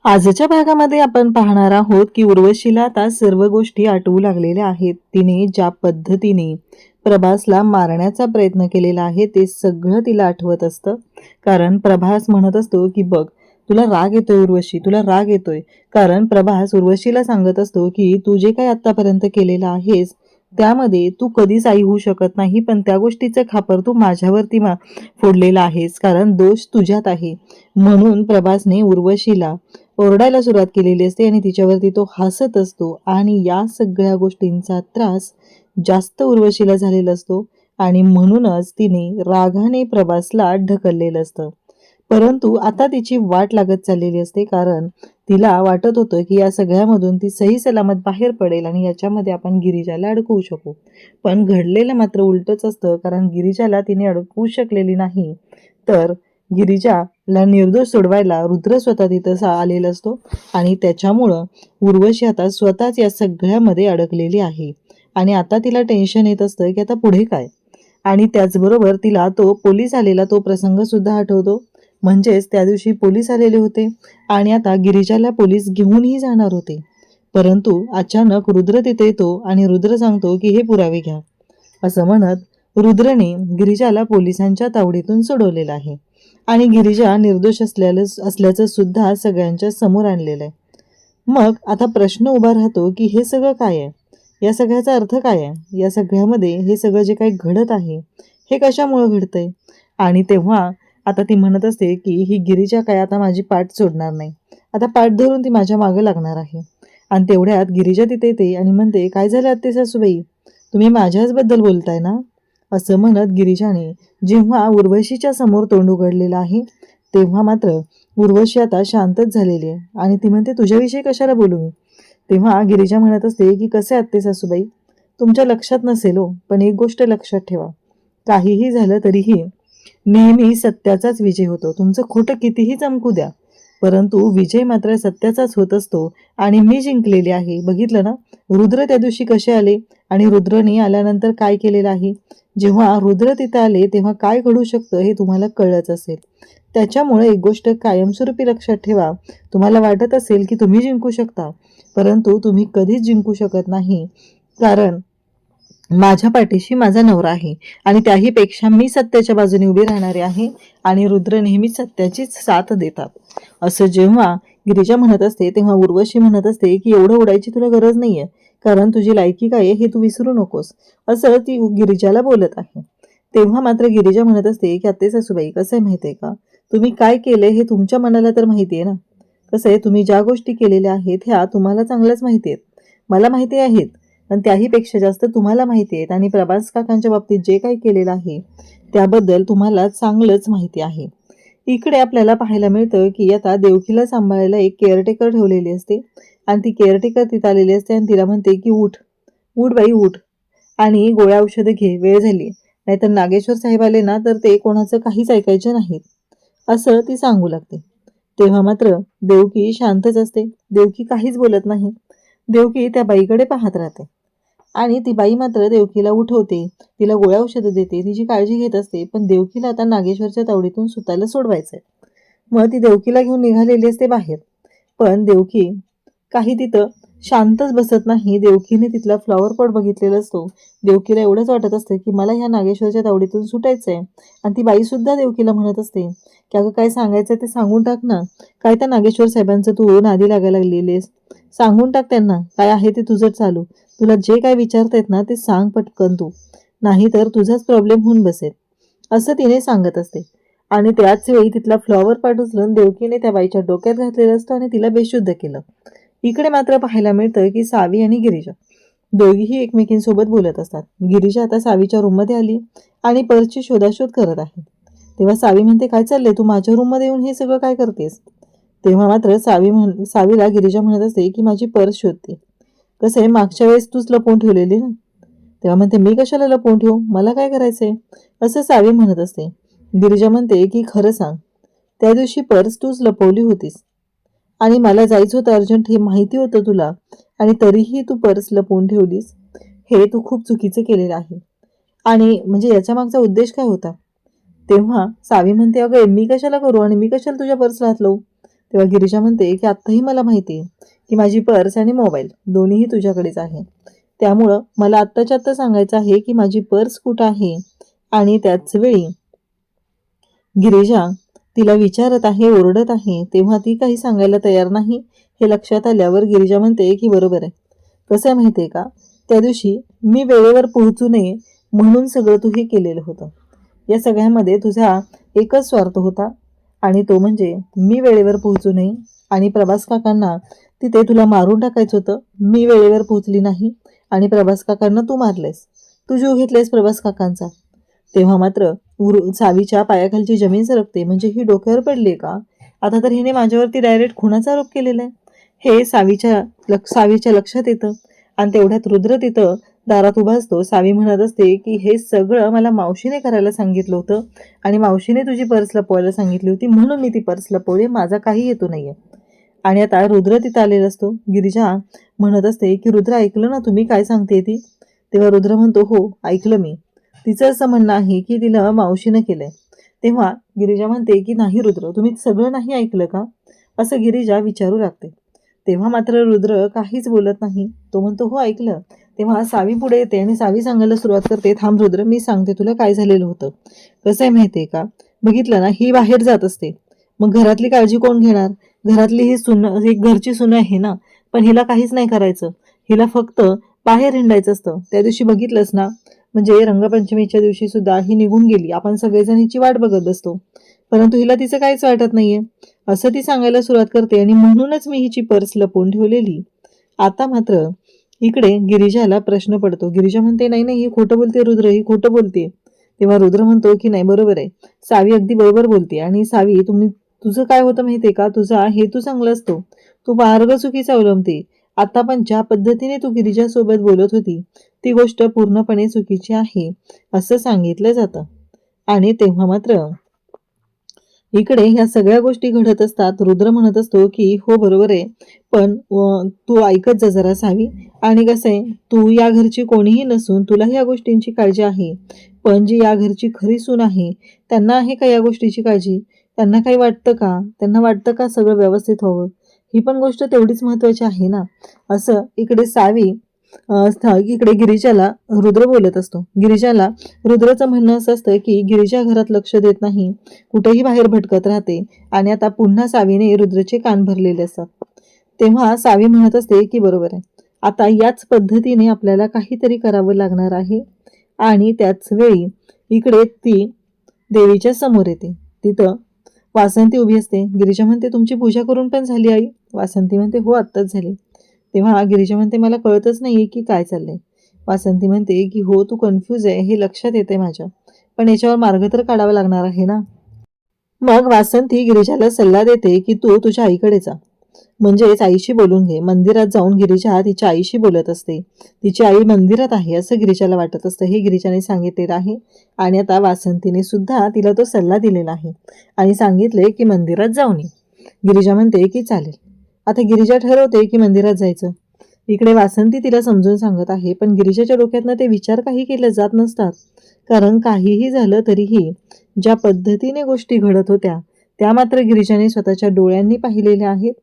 आजच्या भागामध्ये आपण पाहणार आहोत की उर्वशीला आता सर्व गोष्टी आठवू लागलेल्या आहेत. तिने ज्या पद्धतीने प्रभासला मारण्याचा प्रयत्न केलेला आहे ते सगळं तिला आठवत असतं. कारण प्रभास म्हणत असतो की बघ, तुला राग येतोय उर्वशी, तुला राग येतोय. कारण प्रभास उर्वशीला सांगत असतो की तू जे काही आतापर्यंत केलेलं आहेस त्यामध्ये तू कधीच आई होऊ शकत नाही, पण त्या गोष्टीचं खापर तू माझ्यावरती फोडलेला आहेस, कारण दोष तुझ्यात आहे. म्हणून प्रभासने उर्वशीला ओरडायला सुरुवात केलेली असते आणि तिच्यावरती तो हसत असतो आणि या सगळ्या गोष्टींचा त्रास जास्त उर्वशीला झालेला असतो आणि म्हणूनच तिने रागाने प्रभासला ढकललेलं असतं. परंतु आता तिची वाट लागत चाललेली असते, कारण तिला वाटत होतं की या सगळ्यामधून ती सही सलामत बाहेर पडेल आणि याच्यामध्ये आपण गिरिजाला अडकवू शकू. पण घडलेलं मात्र उलटच असतं, कारण गिरिजाला तिने अडकवू शकलेली नाही, तर गिरिजाला निर्दोष सोडवायला रुद्र स्वतः तिथं आलेला असतो आणि त्याच्यामुळं उर्वशी आता स्वतःच या सगळ्यामध्ये अडकलेली आहे. आणि आता तिला टेन्शन येत असतं की आता पुढे काय. आणि त्याचबरोबर तिला तो पोलीस आलेला तो प्रसंग सुद्धा आठवतो. म्हणजेच त्या दिवशी पोलीस आलेले होते आणि आता गिरिजाला पोलीस घेऊनही जाणार होते. परंतु अचानक रुद्र तिथे येतो आणि रुद्र सांगतो की हे पुरावे घ्या. असं म्हणत रुद्रने गिरिजाला पोलिसांच्या तावडीतून सोडवलेलं आहे आणि गिरिजा निर्दोष असल्याचं सुद्धा सगळ्यांच्या समोर आणलेलं आहे. मग आता प्रश्न उभा राहतो की हे सगळं काय आहे, या सगळ्याचा अर्थ काय आहे, या सगळ्यामध्ये हे सगळं जे काही घडत आहे हे कशामुळे घडतंय. आणि तेव्हा आता ती म्हणत असते की ही गिरिजा काय आता माझी पाठ सोडणार नाही, आता पाठ धरून ती माझ्या मागं लागणार आहे. आणि तेवढ्यात गिरिजा तिथे येते आणि म्हणते, काय झालं आत्ते सासूबाई, तुम्ही माझ्याच बद्दल बोलताय ना. असं म्हणत गिरिजाने जेव्हा उर्वशीच्या समोर तोंड उघडलेलं आहे तेव्हा मात्र उर्वशी आता शांतच झालेली आहे आणि ती म्हणते, तुझ्याविषयी कशाला बोलू मी. तेव्हा गिरिजा म्हणत असते की कसे आत्ते सासूबाई, तुमच्या लक्षात नसेल हो, पण एक गोष्ट लक्षात ठेवा, काहीही झालं तरीही नेहमी सत्याचाच विजय होतो. तुमचं खोटं कितीही चमकू द्या, परंतु विजय मात्र सत्याचाच होत असतो आणि मी जिंकलेली आहे. बघितलं ना, रुद्र त्या दिवशी कसे आले आणि रुद्रने आल्यानंतर काय केलेलं आहे. जेव्हा रुद्र तिथे आले तेव्हा काय घडू शकतं हे तुम्हाला कळलंच असेल. त्याच्यामुळे एक गोष्ट कायमस्वरूपी लक्षात ठेवा, तुम्हाला वाटत असेल की तुम्ही जिंकू शकता, परंतु तुम्ही कधीच जिंकू शकत नाही. कारण माझ्या पाठीशी माझा नवरा आहे आणि त्याही पेक्षा मी सत्याच्या बाजूने उभी राहणारी आहे आणि रुद्र नेहमी सत्याचीच साथ देतात. असं जेव्हा गिरिजा म्हणत असते तेव्हा उर्वशी म्हणत असते की एवढं उडायची तुला गरज नाहीये, कारण तुझी लायकी काय आहे हे तू विसरू नकोस. असं ती गिरिजाला बोलत आहे. तेव्हा मात्र गिरिजा म्हणत असते की आत्ते सासूबाई, कसं आहे माहिती आहे का, तुम्ही काय केलंय हे तुमच्या मनाला तर माहिती आहे ना. कसं आहे, तुम्ही ज्या गोष्टी केलेल्या आहेत ह्या तुम्हाला चांगल्याच माहिती आहेत, मला माहिती आहेत, पण त्याहीपेक्षा जास्त तुम्हाला माहिती आहेत. आणि प्रभास काकांच्या बाबतीत जे काही केलेलं आहे त्याबद्दल तुम्हाला चांगलंच माहिती आहे. इकडे आपल्याला पाहायला मिळतं की आता देवकीला सांभाळायला एक केअरटेकर ठेवलेली असते आणि ती केअरटेकर तिथं आलेली असते आणि तिला म्हणते की उठ उठ बाई उठ आणि गोळ्या औषधं घे, वेळ झाली, नाहीतर नागेश्वर साहेब आले ना तर ते कोणाचं काहीच ऐकायचं नाहीत, असं ती सांगू लागते. तेव्हा मात्र देवकी शांतच असते, देवकी काहीच बोलत नाही. देवकी त्या बाईकडे पाहत राहते आणि ती बाई मात्र देवकीला उठवते, तिला गोळ्या औषधं देते, तिची काळजी घेत असते. पण देवकीला आता नागेश्वरच्या तावडीतून सुटायला सोडवायचंय. मग ती देवकीला घेऊन निघालेली असते बाहेर. पण देवकी काही तिथं शांतच बसत नाही. देवकीने तिथला फ्लॉवर पॉट बघितलेला असतो. देवकीला एवढंच वाटत असतं की मला ह्या नागेश्वरच्या तावडीतून सुटायचंय. आणि ती बाई सुद्धा देवकीला म्हणत असते की अगं काय सांगायचं ते सांगून टाक ना, काय त्या नागेश्वर साहेबांचं तू नादी लागायला लागलेलीस, सांगून टाक त्यांना काय आहे ते तुझं चालू, तुला जे काय विचारतायत ना ते सांग पटकन तू, नाही तर तुझाच प्रॉब्लेम होऊन बसेल, असं तिने सांगत असते. आणि त्याच वेळी तिथला फ्लॉवर पॉट उचलून देवकीने त्या बाईच्या डोक्यात घातलेला असतो आणि तिला बेशुद्ध केलं. इकडे मात्र पाहायला मिळतं की सावी आणि गिरिजा दोघीही एकमेकींसोबत बोलत असतात. गिरिजा आता सावीच्या रूममध्ये आली आणि पर्सची शोधाशोध करत आहे. तेव्हा सावी म्हणते, काय चाललंय, तू माझ्या रूममध्ये येऊन हे सगळं काय करतेस. तेव्हा मात्र सावीला गिरिजा म्हणत असते की माझी पर्स शोधते. कसं आहे, मागच्या वेळेस तूच लपवून ठेवलेली ना. तेव्हा म्हणते, मी कशाला लपवून ठेवू, मला काय करायचंय, असं सावी म्हणत असते. गिरिजा म्हणते की खरं सांग, त्या दिवशी पर्स तूच लपवली होतीस आणि मला जायचं होतं अर्जंट, हे माहिती होतं तुला, आणि तरीही तू पर्स लपवून ठेवलीस. हे तू खूप चुकीचं केलेलं आहे. आणि म्हणजे याच्या मागचा उद्देश काय होता. तेव्हा सावी म्हणते, अगं मी कशाला करू आणि मी कशाला तुझ्या पर्सला हात लावू. तेव्हा गिरिजा म्हणते की आत्ताही मला माहिती आहे की माझी पर्स आणि मोबाईल दोन्हीही तुझ्याकडेच आहे. त्यामुळं मला आत्ताच्या आत्ता सांगायचं आहे की माझी पर्स कुठं आहे. आणि त्याच वेळी गिरिजा तिला विचारत आहे, ओरडत आहे, तेव्हा ती काही सांगायला तयार नाही. हे लक्षात आल्यावर गिरिजा म्हणते की बरोबर आहे. कसं आहे माहिती आहे का, त्या दिवशी मी वेळेवर पोहोचू नये म्हणून सगळं तू हे केलेलं होतं. या सगळ्यामध्ये तुझा एकच स्वार्थ होता आणि तो म्हणजे मी वेळेवर पोहोचू नये आणि प्रभास काकांना तिथे तुला मारून टाकायचं होतं. मी वेळेवर पोहोचली नाही आणि प्रभास काकांना तू मारलेस, तू जीव घेतलेस प्रभास काकांचा. तेव्हा मात्र सावीच्या पायाखालची जमीन सरकते. म्हणजे ही डोक्यावर पडली का, आता तर हिने माझ्यावरती डायरेक्ट खुनाचा आरोप केलेला आहे, हे सावीच्या लक्षात येतं. आणि तेवढ्यात रुद्र तिथं दारात उभा असतो. सावी म्हणत असते की हे सगळं मला मावशीने करायला सांगितलं होतं आणि मावशीने तुझी पर्स लपवायला सांगितली होती म्हणून मी ती पर्स लपवली, माझा काही हेतू नाहीये. आणि आता रुद्र तिथं आलेला असतो. गिरिजा म्हणत असते की रुद्र ऐकलं ना तुम्ही काय सांगते ती. तेव्हा रुद्र म्हणतो हो ऐकलं मी. तिचं असं म्हणणं आहे की तिला मावशीनं केलंय. तेव्हा गिरिजा म्हणते की नाही रुद्र, तुम्ही सगळं नाही ऐकलं का, असं गिरिजा विचारू लागते. तेव्हा मात्र रुद्र काहीच बोलत नाही. तो म्हणतो हो ऐकलं. तेव्हा सावी पुढे येते आणि सावी सांगायला सुरुवात करते, थांब रुद्र मी सांगते तुला काय झालेलं होतं. कसं आहे माहिती आहे का, बघितलं ना ही बाहेर जात असते, मग घरातली काळजी कोण घेणार. घरातली ही घरची सून आहे ना, पण हिला काहीच नाही करायचं, हिला फक्त बाहेर हिंडायचं असतं. त्या दिवशी बघितलंस ना, म्हणजे रंगपंचमीच्या दिवशी सुद्धा ही निघून गेली, आपण सगळेजण हिची वाट बघत बसतो, परंतु हिला तिचं काहीच वाटत नाहीये असं ती सांगायला सुरुवात करते. आणि म्हणूनच मी हिची पर्स लपवून ठेवलेली. आता मात्र इकडे गिरिजाला प्रश्न पडतो. गिरिजा म्हणते नाही नाही ही खोटं बोलते रुद्र, ही खोटं बोलते. तेव्हा रुद्र म्हणतो की नाही बरोबर आहे, सावी अगदी बरोबर बोलते. आणि सावी तुझं काय होतं माहितीये का, तुझा हेतू चांगला असतो, तू मार्ग चुकीचा अवलंबते. आता पण ज्या पद्धतीने तू गिरिजासोबत बोलत होती ती गोष्ट पूर्णपणे चुकीची आहे असं सांगितलं जातं. आणि तेव्हा मात्र इकडे ह्या सगळ्या गोष्टी घडत असतात. रुद्र म्हणत असतो की हो बरोबर आहे, पण तू ऐकत जा जरा सावी. आणि कसं आहे, तू या घरची कोणीही नसून तुला ह्या गोष्टींची काळजी आहे, पण जी या घरची खरी सून आहे त्यांना आहे का या गोष्टीची काळजी. त्यांना काही वाटतं का, त्यांना वाटतं का सगळं व्यवस्थित व्हावं, ही पण गोष्ट तेवढीच महत्वाची आहे ना. असं इकडे सावी इकडे गिरिजाला रुद्र बोलत असतो. गिरिजाला रुद्रचं म्हणणं असं असतं की गिरिजा घरात लक्ष देत नाही, कुठेही बाहेर भटकत राहते. आणि आता पुन्हा सावीने रुद्रचे कान भरलेले असतात. तेव्हा सावी म्हणत असते की बरोबर आहे, आता याच पद्धतीने आपल्याला काहीतरी करावं लागणार आहे. आणि त्याच वेळी इकडे ती देवीच्या समोर येते. तिथं वासंती उभी असते. गिरिजा म्हणते तुमची पूजा करून पण झाली आई. वासंती म्हणते हो आत्ताच झाली. तेव्हा गिरिजा म्हणते मला कळतच नाहीये की काय चाललंय. वासंती म्हणते की हो तू कन्फ्यूज आहे हे लक्षात येते माझ्या, पण याच्यावर मार्ग तर काढावा लागणार आहे ना. मग वासंती गिरिजाला सल्ला देते की तू तुझ्या आईकडे जा, म्हणजेच आईशी बोलून घे. मंदिरात जाऊन गिरिजा तिच्या आईशी बोलत असते. तिची आई मंदिरात आहे असं गिरिजाला वाटत असतं, हे गिरिजाने सांगितलेलं आहे. आणि आता वासंतीने सुद्धा तिला तो सल्ला दिलेला आहे आणि सांगितले की मंदिरात जाऊन ये. गिरिजा म्हणते की चालेल. आता गिरिजा ठरवते की मंदिरात जायचं. इकडे वासंती तिला समजून सांगत आहे, पण गिरिजाच्या डोक्यातनं ते विचार काही केले जात नसतात. कारण काहीही झालं तरीही ज्या पद्धतीने गोष्टी घडत होत्या त्या मात्र गिरिजाने स्वतःच्या डोळ्यांनी पाहिलेल्या आहेत.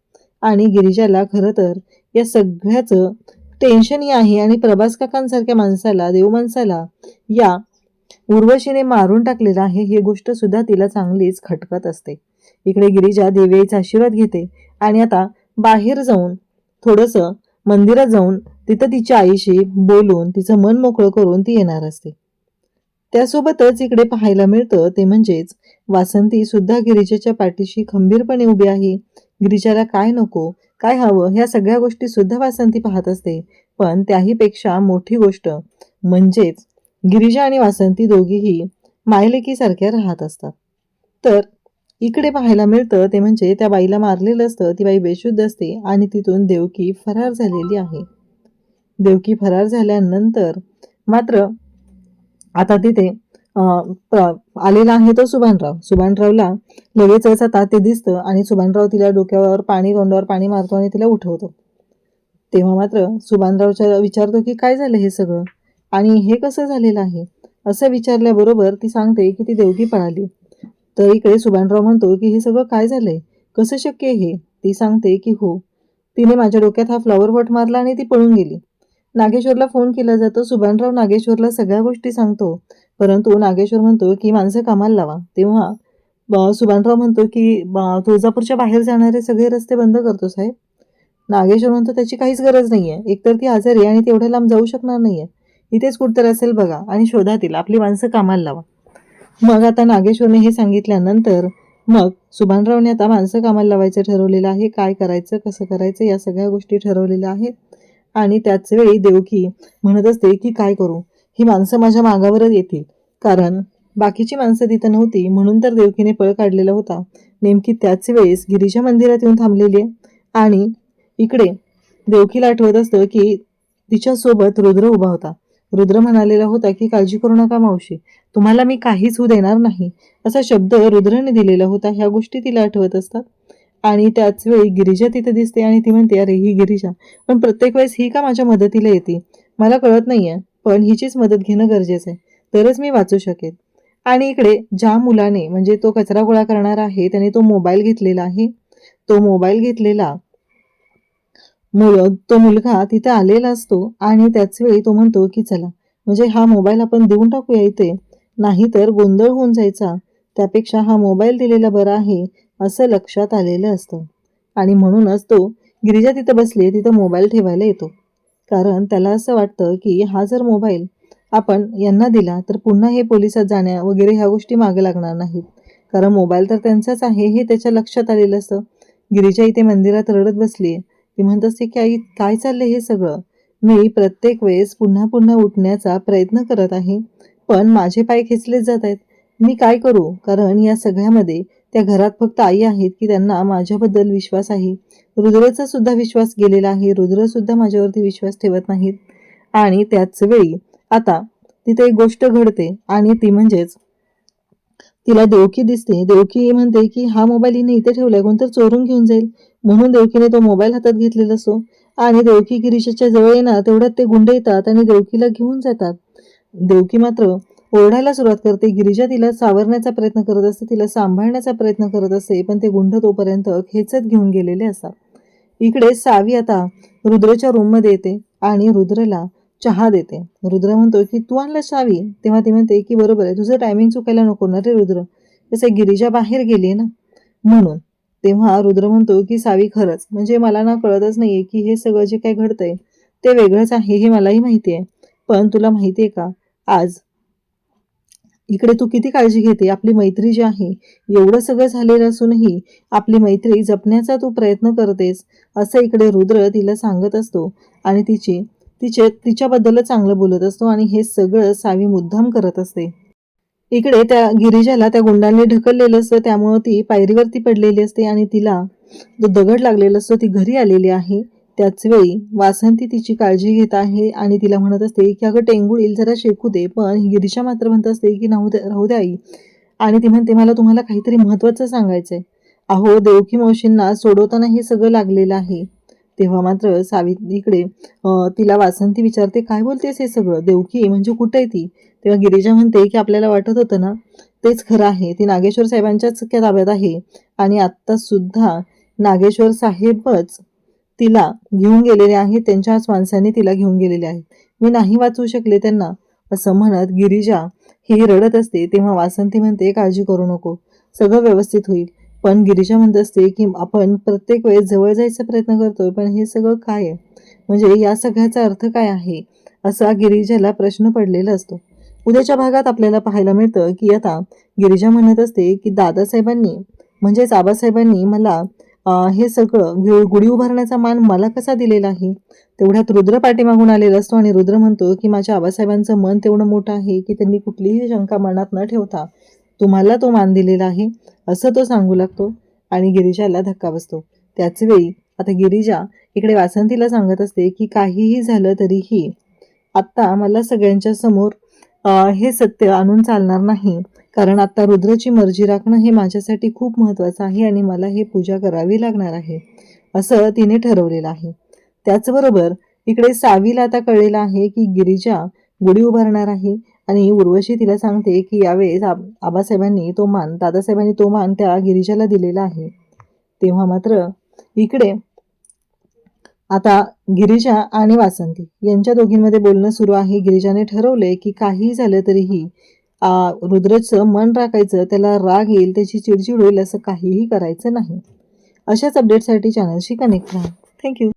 आणि गिरिजाला खरं तर या सगळ्याचं टेन्शनही आहे. आणि प्रभास काकांसारख्या माणसाला, देव माणसाला या उर्वशीने मारून टाकलेलं आहे, ही गोष्ट सुद्धा तिला चांगलीच खटकत असते. इकडे गिरिजा देवीचा आशीर्वाद घेते आणि आता बाहेर जाऊन थोडंसं मंदिरात जाऊन तिथं तिच्या आईशी बोलून तिचं मन मोकळं करून ती येणार असते. त्यासोबतच इकडे पाहायला मिळतं ते म्हणजेच वासंती सुद्धा गिरिजाच्या पाठीशी खंबीरपणे उभी आहे. गिरिजाला काय नको, काय हवं ह्या सगळ्या गोष्टी सुद्धा वासंती पाहत असते. पण त्याहीपेक्षा मोठी गोष्ट म्हणजेच गिरिजा आणि वासंती दोघीही मायलेकीसारख्या राहत असतात. तर इकडे पाहायला मिळतं ते म्हणजे त्या बाईला मारलेलं असतं, ती बाई बेशुद्ध असते आणि तिथून देवकी फरार झालेली आहे. देवकी फरार झाल्यानंतर मात्र आता तिथे आलेला आहे तो सुभानराव. सुभानरावला लगेचच आता ते दिसतं आणि सुभानराव तिला डोक्यावर पाणी, तोंडावर पाणी मारतो आणि तिला उठवतो. तेव्हा मात्र सुभानरावच्या विचारतो की काय झालं हे सगळं आणि हे कसं झालेलं आहे. असं विचारल्याबरोबर ती सांगते की ती देवकी पळाली. तर इकडे सुभानराव म्हणतो की हे सगळं काय झालंय, कसं शक्य आहे हे? ती सांगते की हो, तिने माझ्या डोक्यात हा फ्लॉवर पॉट मारला आणि ती पळून गेली. नागेश्वरला फोन केला जातो. सुभानराव नागेश्वरला सगळ्या गोष्टी सांगतो. परंतु नागेश्वर म्हणतो की माणसं कामाला लावा. तेव्हा सुभानराव म्हणतो की तुळजापूरच्या बाहेर जाणारे सगळे रस्ते बंद करतो साहेब. नागेश्वर म्हणतो त्याची काहीच गरज नाहीये. एकतर ती आजारी आहे आणि ती एवढ्या लांब जाऊ शकणार नाहीये. इथेच कुठतर असेल बघा आणि शोधा तिला. आपली माणसं कामाला लावा. मग आता नागेश्वरने हे सांगितल्यानंतर मग सुभानरावने आता माणसं कामाला लावायचं ठरवलेलं आहे. काय करायचं, कसं करायचं या सगळ्या गोष्टी ठरवलेल्या आहेत. आणि त्याच वेळी देवकी म्हणत असते की काय करू, ही माणसं माझ्या मागावरच येतील. कारण बाकीची माणसं तिथं नव्हती म्हणून तर देवकीने पळ काढलेला होता. नेमकी त्याच वेळेस गिरीजा मंदिरात येऊन थांबलेली आहे आणि इकडे देवकीला आठवत असतं की तिच्यासोबत रुद्र उभा होता. रुद्र म्हणालेला होता की काळजी करू नका मावशी, तुम्हाला मी काहीच होऊ देणार नाही, असा शब्द रुद्रने दिलेला होता. ह्या गोष्टी तिला आठवत असतात. आणि त्याच वेळी गिरिजा तिथे दिसते आणि ती म्हणते अरे ही गिरिजा, पण प्रत्येक वेळेस ही का माझ्या मदतीला येते मला कळत नाहीये, पण हिचीच मदत घेणं गरजेचं आहे, तरच मी वाचू शकेन. आणि इकडे ज्या मुलाने म्हणजे तो कचरा गोळा करणार आहे त्याने तो मोबाईल घेतलेला आहे. तो मोबाईल घेतलेला तो मुलगा तिथे आलेला असतो आणि त्याच वेळी तो म्हणतो की चला म्हणजे हा मोबाईल आपण देऊन टाकूया इथे, नाहीतर गोंधळ होऊन जायचा, त्यापेक्षा हा मोबाईल दिलेला बरा आहे असं लक्षात आलेलं असतं. आणि म्हणूनच तो गिरिजा तिथं बसली तिथं मोबाईल ठेवायला येतो. कारण त्याला असं वाटतं की हा जर मोबाईल आपण यांना दिला तर पुन्हा हे पोलिसात जाण्या वगैरे ह्या गोष्टी मागे लागणार नाहीत. कारण मोबाईल तर त्यांचाच आहे हे त्याच्या लक्षात आलेलं असतं. गिरिजा इथे मंदिरात रडत बसली. ती म्हणत असते की आई काय चाललंय हे सगळं, मी प्रत्येक वेळेस पुन्हा पुन्हा उठण्याचा प्रयत्न करत आहे पण माझे पाय खेचलेच जात आहेत, मी काय करू. कारण या सगळ्यामध्ये त्या घरात फक्त आई आहेत की त्यांना माझ्याबद्दल विश्वास आहे. रुद्रचा सुद्धा विश्वास गेलेला आहे, रुद्र सुद्धा माझ्यावरती विश्वास ठेवत नाहीत. आणि त्याच वेळी आता तिथे एक गोष्ट घडते आणि ती म्हणजेच तिला देवकी दिसते. देवकी म्हणते की हा मोबाईल हिने इथे ठेवलाय, कोणतर चोरून घेऊन जाईल, म्हणून देवकीने तो मोबाईल हातात घेतलेला असतो. आणि देवकी गिरीशाच्या जवळ येणार तेवढ्यात ते गुंड येतात आणि देवकीला घेऊन जातात. देवकी मात्र ओरडायला सुरुवात करते. गिरिजा तिला सावरण्याचा प्रयत्न करत असते, तिला सांभाळण्याचा प्रयत्न करत असते, पण ते गुंड तोपर्यंत खेचत घेऊन गेलेले असतात. इकडे सावी आता रुद्रच्या रूममध्ये येते आणि रुद्रला चहा देते. रुद्र म्हणतो की तू आणलं सावी, तेव्हा ती म्हणते की बरोबर आहे, तुझं टायमिंग चुकायला नको ना रे रुद्र, तसे गिरिजा बाहेर गेली ना म्हणून. तेव्हा रुद्र म्हणतो की सावी खरंच म्हणजे मला ना कळतच नाहीये की हे सगळं जे काही घडतंय ते वेगळंच आहे हे मलाही माहिती आहे. पण तुला माहिती आहे का, आज इकडे तू किती काळजी घेते, आपली मैत्री जी आहे, एवढं सगळं झालेलं असूनही आपली मैत्री जपण्याचा तू प्रयत्न करतेस, असं इकडे रुद्र तिला सांगत असतो. आणि तिच्याबद्दलच चांगलं बोलत असतो आणि हे सगळं सावी मुद्दाम करत असते. इकडे त्या गिरिजाला त्या गुंडांनी ढकललेलं असतं, त्यामुळं ती पायरीवरती पडलेली असते आणि तिला तो दगड लागलेला असतो. ती घरी आलेली आहे. त्याच वेळी वासंती तिची काळजी घेत आहे आणि तिला म्हणत असते की अगं टेंगुळील जरा शेकू दे, पण गिरिजा मात्र म्हणत असते की राहू दे आई. आणि ती म्हणते मला तुम्हाला काहीतरी महत्वाचं सांगायचंय. अहो देवकी मावशींना सोडवताना हे सगळं लागलेलं आहे. तेव्हा मात्र इकडे तिला वासंती विचारते काय बोलतेस हे सगळं, देवकी म्हणजे कुठे आहे ती. तेव्हा गिरिजा म्हणते की आपल्याला वाटत होतं ना तेच खरं आहे, ती नागेश्वर साहेबांच्याच ताब्यात आहे आणि आत्ता सुद्धा नागेश्वर साहेबच तिला घेऊन गेलेले आहेत, त्यांच्याच माणसांनी तिला घेऊन गेलेले आहेत, मी नाही वाचवू शकले त्यांना, असं म्हणत गिरिजा ही रडत असते. तेव्हा वासंती म्हणते काळजी करू नको, सगळं व्यवस्थित होईल. पण गिरिजा म्हणत असते की आपण प्रत्येक वेळेस जवळ जायचा प्रयत्न करतोय पण हे सगळं काय आहे, म्हणजे या सगळ्याचा अर्थ काय आहे, असा गिरिजाला प्रश्न पडलेला असतो. उद्याच्या भागात आपल्याला पाहायला मिळतं की आता गिरिजा म्हणत असते की दादासाहेबांनी म्हणजेच आबासाहेबांनी मला हे सगळं गुढी उभारण्याचा मान मला कसा दिलेला आहे. तेवढ्यात रुद्र पाठीमागून आलेला असतो आणि रुद्र म्हणतो की माझ्या आबासाहेबांचं मन तेवढं मोठं आहे की त्यांनी कुठलीही शंका मनात न ठेवता तुम्हाला तो मान दिलेला आहे, असं तो सांगू लागतो आणि गिरिजाला धक्का बसतो. त्याच वेळी आता गिरिजा इकडे वासंतीला सांगत असते की काहीही झालं तरीही आत्ता मला सगळ्यांच्या समोर हे सत्य आणून चालणार नाही, कारण आता रुद्रची मर्जी राखणं हे माझ्यासाठी खूप महत्त्वाचं आहे आणि मला हे पूजा करावी लागणार आहे, असं तिने ठरवलेलं आहे. त्याचबरोबर इकडे सावीला आता कळलेलं आहे की गिरिजा गुढी उभारणार आहे आणि उर्वशी तिला सांगते की यावेळेस आबासाहेबांनी तो मान दादासाहेबांनी तो मान त्या गिरिजाला दिलेला आहे. तेव्हा मात्र इकडे आता गिरिजा आणि वासंती यांच्या दोघींमध्ये बोलणं सुरू आहे. गिरिजाने ठरवलंय की काही झालं तरीही रुद्रचं मन राखायचं, त्याला राग येईल, त्याची चिडचिड होईल असं काहीही करायचं नाही. अशाच अपडेटसाठी चॅनलशी कनेक्ट राहा. थँक्यू.